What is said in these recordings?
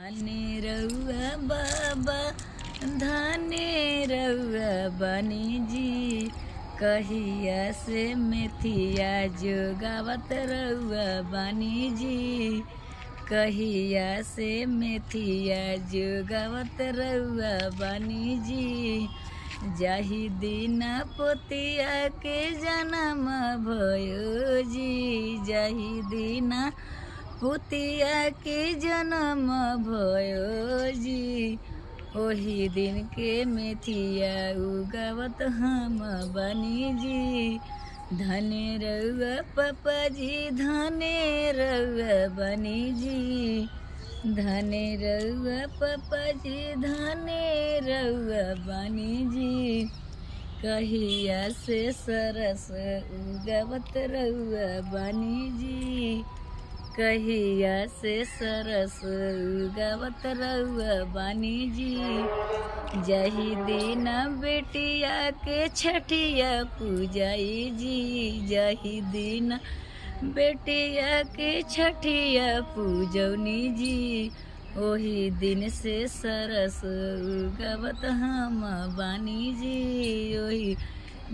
धाने रउआ बाबा धाने रउआ बनी जी। कहिया से मेथिया जोगावत रउआ बनी जी। कहिया से मेथिया जोगावत रउआ बनी जी। जाहि दिन पोतिया के जन्म भयो जी। जाहि दिन पोतिया के जन्म भयो जी। ओही दिन के मेथिया उगावत हम बनी जी। धने रउआ पापा जी धने रउआ बनी जी। धने रउआ पापा जी धने रउआ बनी जी। कहिया से सरस उगावत रउआ बनी जी। कहिया से सरस उगावत रउआ बनी जी। जही दिन बेटिया के छठिया पूजाई जी। जही दिन बेटिया के छठिया पूजौनी जी। ओही दिन से सरस उगावत हम बानी जी। ओही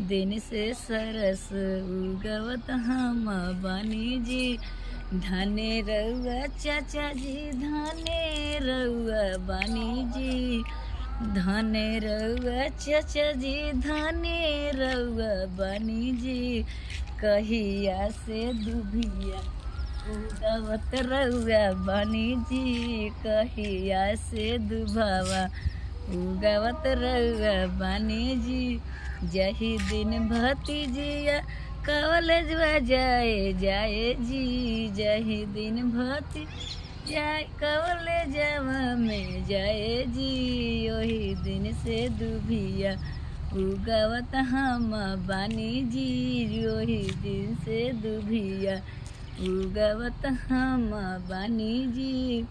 दिन से सरस उगावत हम बानी जी। धने रउआ चाचा जी धने रउआ बानी जी। धने रउआ चाचा जी धने रउआ बानी जी। कहिया से दुभिया उगावत रउआ बानी जी। कहिया से दुभावा उगावत रउआ बानी जी। जही दिन भतीजिया कॉलेजवा जाए जी। जही दिन भतीजिया कॉलेजवा में जाए जी। ओही दिन से दुभिया उगावत हम बानी जी। ओही दिन से दुभिया उगावत हम बानी जी।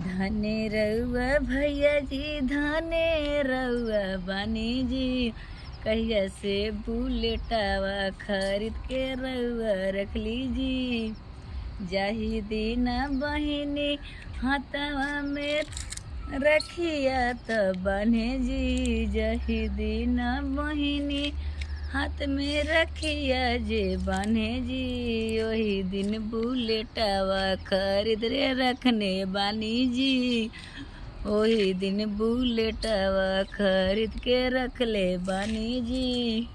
धने रउआ भैया जी धने रउआ बानी जी। कहिया से बुलेटवा खरीद के रउआ रख लीजी। जाही दिन बहिनी हाथवा में रखिया त बने जी। जाही दिन बहिनी हाथ में रखिया जे बने जी। वही दिन बुलेटवा खरीद रे रखने बानी जी। वही दिन बुलेटवा खरीद के रख ले बानी जी।